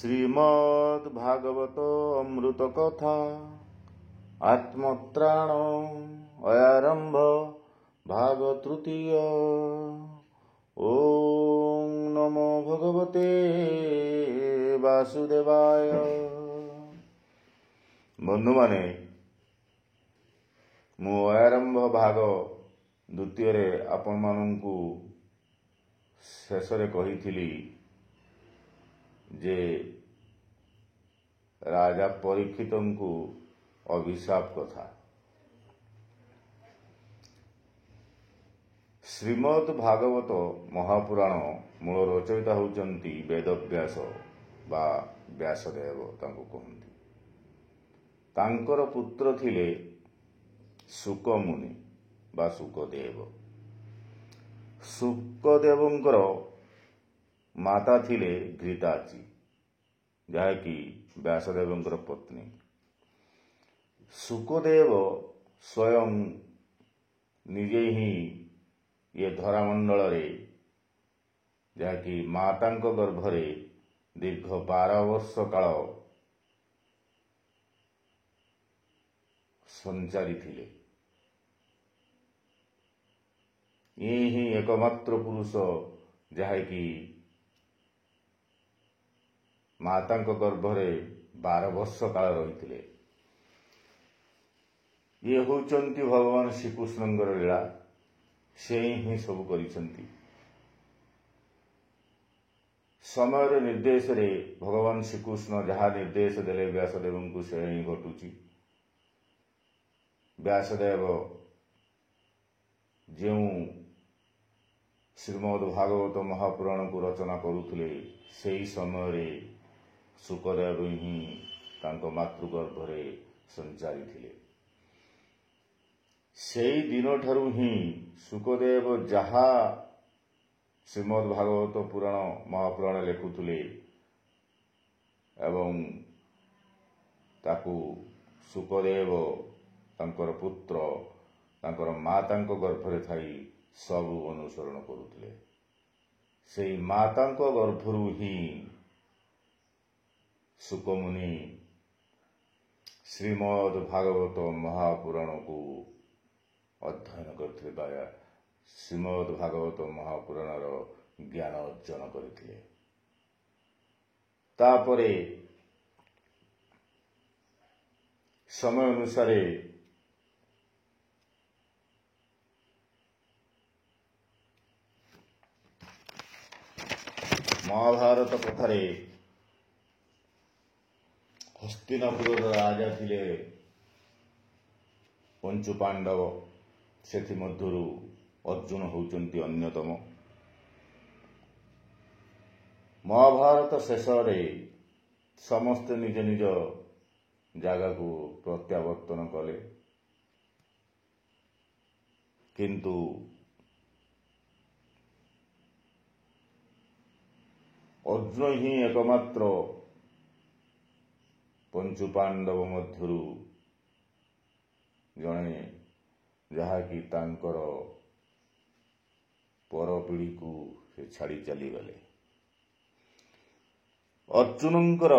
ଶ୍ରୀମଦ୍ ଭାଗବତ ଅମୃତ କଥା ଆତ୍ମତ୍ରାଣ ଅୟାରମ୍ଭ ଭାଗ ତୃତୀୟ। ଓಂ ନମୋ ଭଗବତେ ବାସୁଦେବାୟ। ବନ୍ଧୁମାନେ, ମୁଁ ଅୟାରମ୍ଭ ଭାଗ ଦ୍ୱିତୀୟରେ ଆପଣମାନଙ୍କୁ ଶେଷରେ କହିଥିଲି ଯେ ରାଜା ପରୀକ୍ଷିତଙ୍କୁ ଅଭିଶାପ କଥା। ଶ୍ରୀମଦ୍ ଭାଗବତ ମହାପୁରାଣ ମୂଳ ରଚୟିତା ହେଉଛନ୍ତି ବେଦବ୍ୟାସ ବା ବ୍ୟାସଦେବ ତାଙ୍କୁ କହନ୍ତି। ତାଙ୍କର ପୁତ୍ର ଥିଲେ ଶୁକମୁନି ବା ଶୁକଦେବ। ଶୁକଦେବଙ୍କର ମାତା ଥିଲେ ଘୃତାଚି, ଯାହାକି ବ୍ୟାସଦେବଙ୍କର ପତ୍ନୀ। ଶୁକଦେବ ସ୍ୱୟଂ ନିଜେ ହିଁ ଏ ଧରାମଣ୍ଡଳରେ, ଯାହାକି ମାତାଙ୍କ ଗର୍ଭରେ ଦୀର୍ଘ 12 ବର୍ଷ କାଳ ସଞ୍ଚାରୀ ଥିଲେ। ଇଏ ହିଁ ଏକମାତ୍ର ପୁରୁଷ ଯାହାକି ମାତାଙ୍କ ଗର୍ଭରେ 12 ବର୍ଷ କାଳ ରହିଥିଲେ। ଇଏ ହେଉଛନ୍ତି ଭଗବାନ ଶ୍ରୀକୃଷ୍ଣଙ୍କର ଲୀଳା। ସେ ହିଁ ସବୁ କରିଛନ୍ତି। ସମୟର ନିର୍ଦ୍ଦେଶରେ ଭଗବାନ ଶ୍ରୀକୃଷ୍ଣ ଯାହା ନିର୍ଦ୍ଦେଶ ଦେଲେ ବ୍ୟାସଦେବଙ୍କୁ ସେ ହିଁ ଘଟୁଛି। ବ୍ୟାସଦେବ ଯେଉଁ ଶ୍ରୀମଦ୍ ଭାଗବତ ମହାପୁରାଣକୁ ରଚନା କରୁଥିଲେ, ସେହି ସମୟରେ ଶୁକଦେବ ହିଁ ତାଙ୍କ ମାତୃଗର୍ଭରେ ସଞ୍ଚାରୀ ଥିଲେ। ସେହି ଦିନଠାରୁ ହିଁ ଶୁକଦେବ ଯାହା ଶ୍ରୀମଦ୍ ଭାଗବତ ପୁରାଣ ମହାପୁରାଣ ଲେଖୁଥିଲେ ଏବଂ ତାକୁ ଶୁକଦେବ ତାଙ୍କର ପୁତ୍ର ତାଙ୍କର ମାତାଙ୍କ ଗର୍ଭରେ ଥାଇ ସବୁ ଅନୁସରଣ କରୁଥିଲେ। ସେହି ମାତାଙ୍କ ଗର୍ଭରୁ ହିଁ ଶୁକମୁନି ଶ୍ରୀମଦ୍ ଭାଗବତ ମହାପୁରାଣକୁ ଅଧ୍ୟୟନ କରିଥିଲେ ବା ଶ୍ରୀମଦ୍ ଭାଗବତ ମହାପୁରାଣର ଜ୍ଞାନ ଅର୍ଜନ କରିଥିଲେ। ତାପରେ ସମୟ ଅନୁସାରେ ମହାଭାରତ କଥାରେ ହସ୍ତିନାପୁରର ରାଜା ଥିଲେ ପଞ୍ଚୁ ପାଣ୍ଡବ। ସେଥିମଧ୍ୟରୁ ଅର୍ଜୁନ ହେଉଛନ୍ତି ଅନ୍ୟତମ। ମହାଭାରତ ଶେଷରେ ସମସ୍ତେ ନିଜ ନିଜ ଜାଗାକୁ ପ୍ରତ୍ୟାବର୍ତ୍ତନ କଲେ, କିନ୍ତୁ ଅର୍ଜୁନ ହିଁ ଏକମାତ୍ର ପଞ୍ଚୁ ପାଣ୍ଡବ ମଧ୍ୟରୁ ଜଣେ ଯାହାକି ତାଙ୍କର ପରପିଢ଼ିକୁ ସେ ଛାଡ଼ି ଚାଲିଗଲେ। ଅର୍ଜୁନଙ୍କର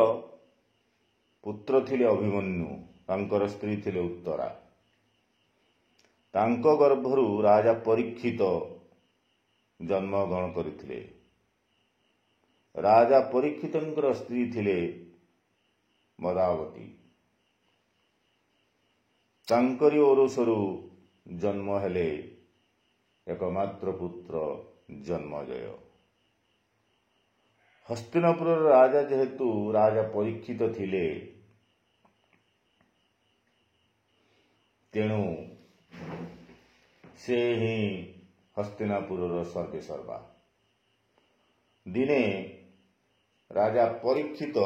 ପୁତ୍ର ଥିଲେ ଅଭିମନ୍ୟୁ, ତାଙ୍କର ସ୍ତ୍ରୀ ଥିଲେ ଉତ୍ତରା। ତାଙ୍କ ଗର୍ଭରୁ ରାଜା ପରୀକ୍ଷିତ ଜନ୍ମଗ୍ରହଣ କରିଥିଲେ। ରାଜା ପରୀକ୍ଷିତଙ୍କର ସ୍ତ୍ରୀ ଥିଲେ ମଦାବତୀ। ତାଙ୍କରି ଔରସରୁ ଜନ୍ମ ହେଲେ ଏକମାତ୍ର ପୁତ୍ର ଜନ୍ମଜୟ। ହସ୍ତିନାପୁରର ରାଜା ଯେହେତୁ ରାଜା ପରୀକ୍ଷିତ ଥିଲେ, ତେଣୁ ସେ ହିଁ ହସ୍ତିନାପୁରର ସର୍ବେସର୍ବା। ଦିନେ ରାଜା ପରୀକ୍ଷିତ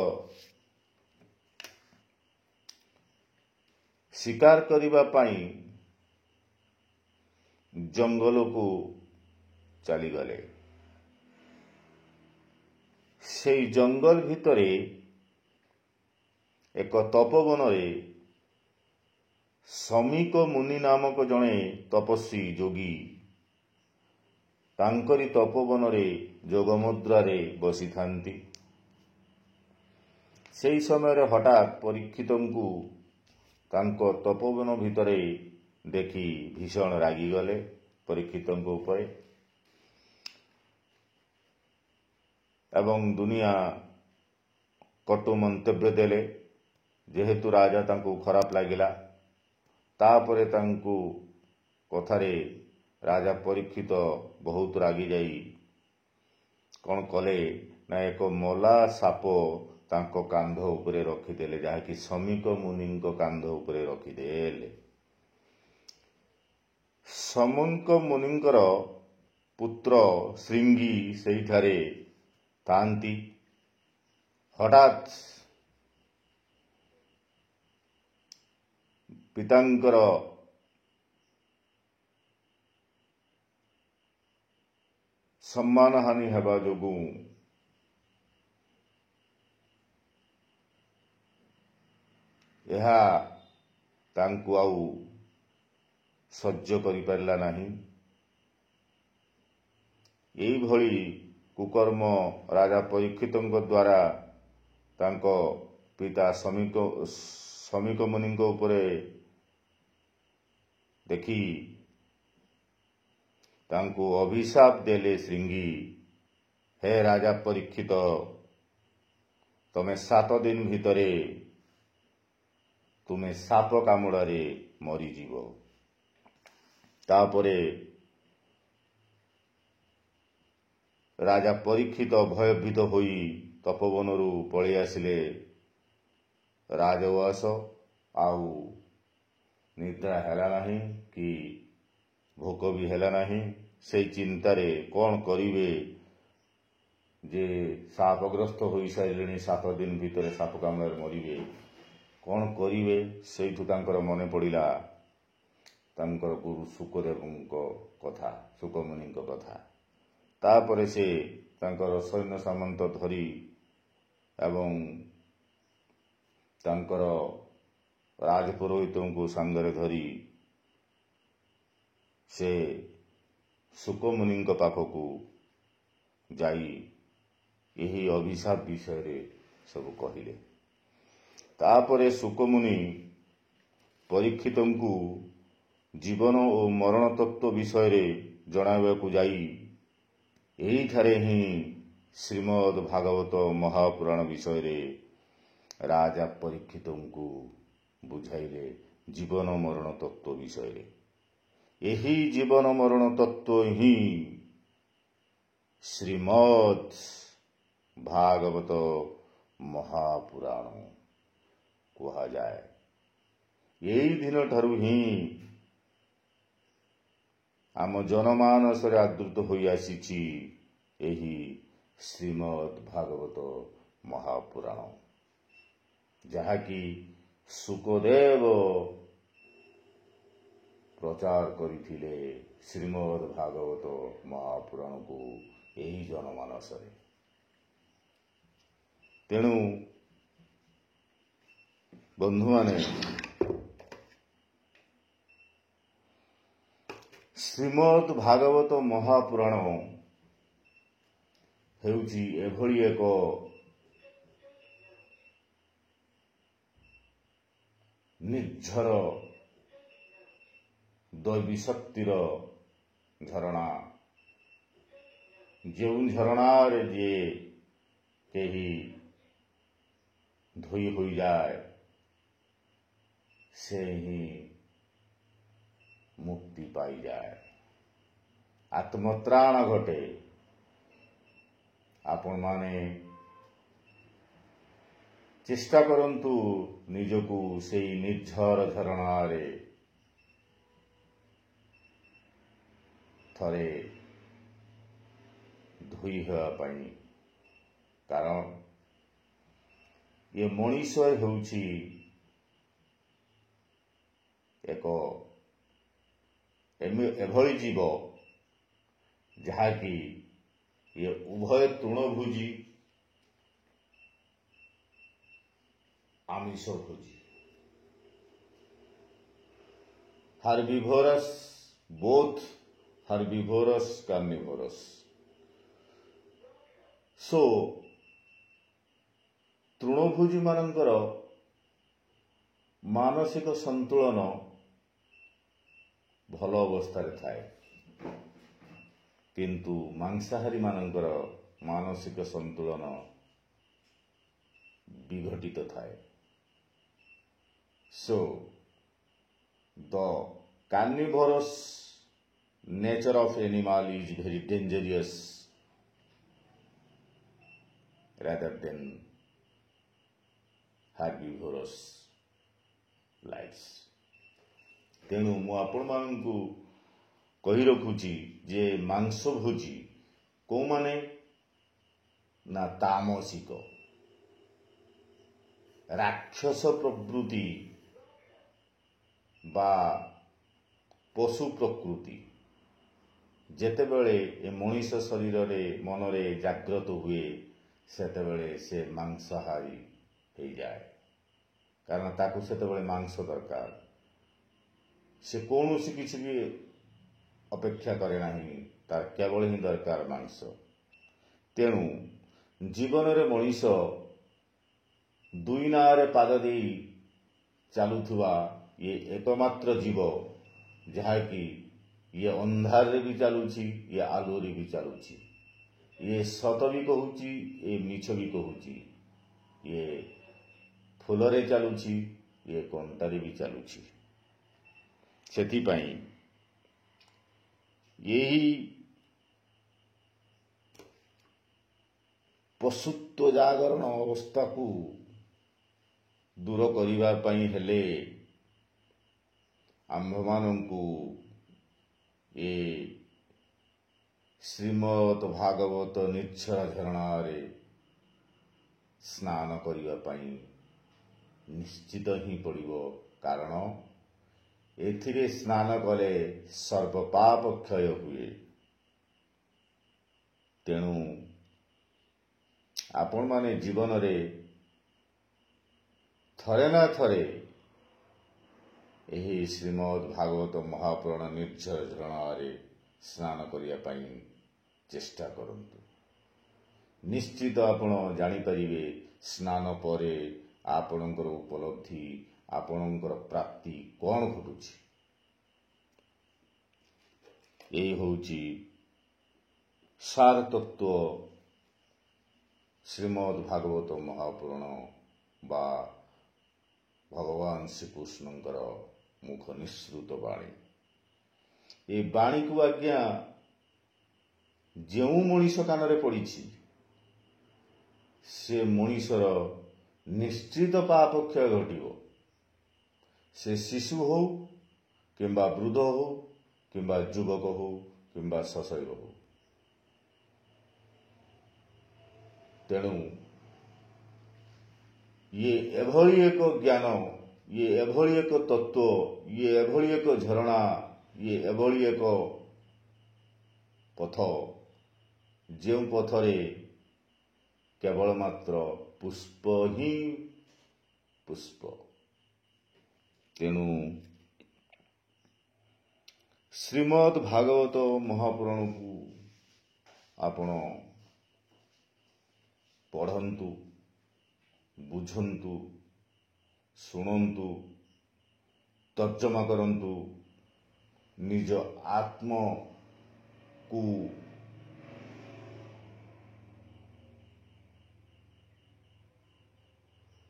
ଶିକାର କରିବା ପାଇଁ ଜଙ୍ଗଲକୁ ଚାଲିଗଲେ। ସେହି ଜଙ୍ଗଲ ଭିତରେ ଏକ ତପୋବନରେ ଶମୀକ ମୁନି ନାମକ ଜଣେ ତପସ୍ୱୀ ଯୋଗୀ ତାଙ୍କରି ତପୋବନରେ ଯୋଗମୁଦ୍ରାରେ ବସିଥାନ୍ତି। ସେହି ସମୟରେ ହଠାତ୍ ପରୀକ୍ଷିତଙ୍କୁ ତାଙ୍କ ତପୋବନ ଭିତରେ ଦେଖି ଭୀଷଣ ରାଗିଗଲେ ପରୀକ୍ଷିତଙ୍କ ଉପରେ ଏବଂ ଦୁନିଆ କଟୁ ମନ୍ତବ୍ୟ ଦେଲେ। ଯେହେତୁ ରାଜା ତାଙ୍କୁ ଖରାପ ଲାଗିଲା, ତାପରେ ତାଙ୍କୁ କଥାରେ ରାଜା ପରୀକ୍ଷିତ ବହୁତ ରାଗିଯାଇ କ'ଣ କଲେ ନା ଏକ ମଲା ସାପ ତାଙ୍କ କାନ୍ଧ ଉପରେ ରଖିଦେଲେ, ଯାହାକି ଶମୀକ ମୁନିଙ୍କ କାନ୍ଧ ଉପରେ ରଖିଦେଲେ। ଶମୀକ ମୁନିଙ୍କର ପୁତ୍ର ଶୃଙ୍ଗି ସେହିଠାରେ ଥାନ୍ତି। ହଠାତ୍ ପିତାଙ୍କର ସମ୍ମାନହାନି ହେବା ଯୋଗୁଁ ଏହା ତାଙ୍କୁ ଆଉ ସହ୍ୟ କରିପାରିଲା ନାହିଁ। ଏଇଭଳି କୁକର୍ମ ରାଜା ପରୀକ୍ଷିତଙ୍କ ଦ୍ୱାରା ତାଙ୍କ ପିତା ଶମୀକ ମୁନିଙ୍କ ଉପରେ ଦେଖି ତାଙ୍କୁ ଅଭିଶାପ ଦେଲେ ଶୃଙ୍ଗି, ହେ ରାଜା ପରୀକ୍ଷିତ, ତମେ 7 ଦିନ ଭିତରେ ତୁମେ ସାପ କାମୁଡ଼ାରେ ମରିଯିବ। ତାପରେ ରାଜା ପରୀକ୍ଷିତ ଭୟଭୀତ ହୋଇ ତପୋବନରୁ ପଳେଇ ଆସିଲେ ରାଜଉଆସ। ଆଉ ନିଦ୍ରା ହେଲା ନାହିଁ କି ଭୋକ ବି ହେଲା ନାହିଁ। ସେଇ ଚିନ୍ତାରେ କ'ଣ କରିବେ, ଯେ ସାପଗ୍ରସ୍ତ ହୋଇସାରିଲେଣି, 7 ଦିନ ଭିତରେ ସାପ କାମୁଡ଼ାରେ ମରିବେ, କ'ଣ କରିବେ? ସେଇଠୁ ତାଙ୍କର ମନେ ପଡ଼ିଲା ତାଙ୍କର ଗୁରୁ ଶୁକଦେବଙ୍କ କଥା, ଶୁକମୁନିଙ୍କ କଥା। ତାପରେ ସେ ତାଙ୍କର ସୈନ୍ୟ ସାମନ୍ତ ଧରି ଏବଂ ତାଙ୍କର ରାଜପୁରୋହିତଙ୍କୁ ସାଙ୍ଗରେ ଧରି ସେ ଶୁକମୁନିଙ୍କ ପାଖକୁ ଯାଇ ଏହି ଅଭିଶାପ ବିଷୟରେ ସବୁ କହିଲେ। ତାପରେ ଶୁକମୁନି ପରୀକ୍ଷିତଙ୍କୁ ଜୀବନ ଓ ମରଣ ତତ୍ତ୍ୱ ବିଷୟରେ ଜଣାଇବାକୁ ଯାଇ ଏହିଠାରେ ହିଁ ଶ୍ରୀମଦ୍ ଭାଗବତ ମହାପୁରାଣ ବିଷୟରେ ରାଜା ପରୀକ୍ଷିତଙ୍କୁ ବୁଝାଇଲେ ଜୀବନ ମରଣ ତତ୍ତ୍ୱ ବିଷୟରେ। ଏହି ଜୀବନ ମରଣ ତତ୍ତ୍ୱ ହିଁ ଶ୍ରୀମଦ୍ ଭାଗବତ ମହାପୁରାଣ କୁହାଯାଏ। ଏଇ ଦିନଠାରୁ ହିଁ ଆମ ଜନମାନସରେ ଆଦୃତ ହୋଇ ଆସିଛି ଏହି ଶ୍ରୀମଦ୍ ଭାଗବତ ମହାପୁରାଣ, ଯାହାକି ଶୁକଦେବ ପ୍ରଚାର କରିଥିଲେ ଶ୍ରୀମଦ୍ ଭାଗବତ ମହାପୁରାଣକୁ ଏହି ଜନମାନସରେ। ତେଣୁ ବନ୍ଧୁମାନେ, ଶ୍ରୀମଦ୍ ଭାଗବତ ମହାପୁରାଣ ହେଉଛି ଏଭଳି ଏକ ନିର୍ଝର ଦୈବୀ ଶକ୍ତିର ଝରଣା, ଯେଉଁ ଝରଣାରେ ଯିଏ କେହି ଧୋଇ ହୋଇଯାଏ ସେ ହିଁ ମୁକ୍ତି ପାଇଯାଏ, ଆତ୍ମତ୍ରାଣ ଘଟେ। ଆପଣମାନେ ଚେଷ୍ଟା କରନ୍ତୁ ନିଜକୁ ସେଇ ନିର୍ଝର ଝରଣାରେ ଥରେ ଧୋଇ ହେବା ପାଇଁ, କାରଣ ଏ ମଣିଷ ହେଉଛି ଏକ ଏଭଳି ଜୀବ ଯାହାକି ये उभय तृणभोजी आमिष भोजी, herbivores, both herbivores, carnivorous. So ତୃଣଭୋଜୀ ମାନଙ୍କର ମାନସିକ ସନ୍ତୁଳନ ଭଲ ଅବସ୍ଥାରେ ଥାଏ, କିନ୍ତୁ ମାଂସାହାରୀ ମାନଙ୍କର ମାନସିକ ସନ୍ତୁଳନ ବିଘଟିତ ଥାଏ। So, the carnivorous nature of animal is very dangerous rather than herbivorous lives. ତେଣୁ ମୁଁ ଆପଣମାନଙ୍କୁ କହି ରଖୁଛି ଯେ ମାଂସ ଭୋଜି କୋଉମାନେ ନା ତାମସିକ ରାକ୍ଷସ ପ୍ରବୃତ୍ତି ବା ପଶୁ ପ୍ରକୃତି ଯେତେବେଳେ ଏ ମଣିଷ ଶରୀରରେ ମନରେ ଜାଗ୍ରତ ହୁଏ ସେତେବେଳେ ସେ ମାଂସାହାରୀ ହେଇଯାଏ, କାରଣ ତାକୁ ସେତେବେଳେ ମାଂସ ଦରକାର। ସେ କୌଣସି କିଛି ବି ଅପେକ୍ଷା କରେ ନାହିଁ, ତାର କେବଳ ହିଁ ଦରକାର ମାଂସ। ତେଣୁ ଜୀବନରେ ମଣିଷ ଦୁଇ ନାଆରେ ପାଦ ଦେଇ ଚାଲୁଥିବା ଇଏ ଏକମାତ୍ର ଜୀବ ଯାହାକି ଇଏ ଅନ୍ଧାରରେ ବି ଚାଲୁଛି, ଇଏ ଆଲୁଅରେ ବି ଚାଲୁଛି, ଇଏ ସତ ବି କହୁଛି, ଇଏ ମିଛ ବି କହୁଛି, ଇଏ ଫୁଲରେ ଚାଲୁଛି, ଇଏ କଣ୍ଟାରେ ବି ଚାଲୁଛି। ସେଥିପାଇଁ ଏହି ପଶୁତ୍ୱ ଜାଗରଣ ଅବସ୍ଥାକୁ ଦୂର କରିବା ପାଇଁ ହେଲେ ଆମ୍ଭମାନଙ୍କୁ ଏ ଶ୍ରୀମଦ୍ ଭାଗବତ ନିର୍ଝର ଝରଣାରେ ସ୍ନାନ କରିବା ପାଇଁ ନିଶ୍ଚିତ ହିଁ ପଡ଼ିବ, କାରଣ ଏଥିରେ ସ୍ନାନ କଲେ ସର୍ବପାପ କ୍ଷୟ ହୁଏ। ତେଣୁ ଆପଣମାନେ ଜୀବନରେ ଥରେ ନା ଥରେ ଏହି ଶ୍ରୀମଦ୍ ଭାଗବତ ମହାପୁରାଣ ନିର୍ଝର ଝରଣାରେ ସ୍ନାନ କରିବା ପାଇଁ ଚେଷ୍ଟା କରନ୍ତୁ। ନିଶ୍ଚିତ ଆପଣ ଜାଣିପାରିବେ ସ୍ନାନ ପରେ ଆପଣଙ୍କର ଉପଲବ୍ଧି, ଆପଣଙ୍କର ପ୍ରାପ୍ତି କ'ଣ ଘଟୁଛି। ଏହି ହେଉଛି ସାର ତତ୍ତ୍ୱ ଶ୍ରୀମଦ୍ ଭାଗବତ ମହାପୁରାଣ ବା ଭଗବାନ ଶ୍ରୀକୃଷ୍ଣଙ୍କର ମୁଖ ନିଃସୃତ ବାଣୀ। ଏ ବାଣୀକୁ ଆଜ୍ଞା ଯେଉଁ ମଣିଷ କାନରେ ପଡ଼ିଛି ସେ ମଣିଷର ନିଶ୍ଚିତ ପାପ କ୍ଷୟ ଘଟିବ। ସେ ଶିଶୁ ହଉ କିମ୍ବା ବୃଦ୍ଧ ହଉ କିମ୍ବା ଯୁବକ ହଉ କିମ୍ବା ସଶୈବ ହଉ। ତେଣୁ ଇଏ ଏଭଳି ଏକ ଜ୍ଞାନ, ଇଏ ଏଭଳି ଏକ ତତ୍ତ୍ୱ, ଇଏ ଏଭଳି ଏକ ଝରଣା, ଇଏ ଏଭଳି ଏକ ପଥ ଯେଉଁ ପଥରେ କେବଳ ମାତ୍ର ପୁଷ୍ପ ହିଁ ପୁଷ୍ପ। ତେଣୁ ଶ୍ରୀମଦ୍ ଭାଗବତ ମହାପୁରାଣକୁ ଆପଣ ପଢ଼ନ୍ତୁ, ବୁଝନ୍ତୁ, ଶୁଣନ୍ତୁ, ତର୍ଜମା କରନ୍ତୁ, ନିଜ ଆତ୍ମକୁ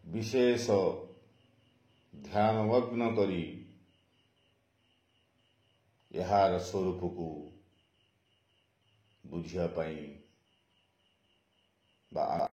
ବିଶେଷ ଧ୍ୟାନମଗ୍ନ କରି ଏହାର ସ୍ୱରୂପକୁ ବୁଝିବା ପାଇଁ ବା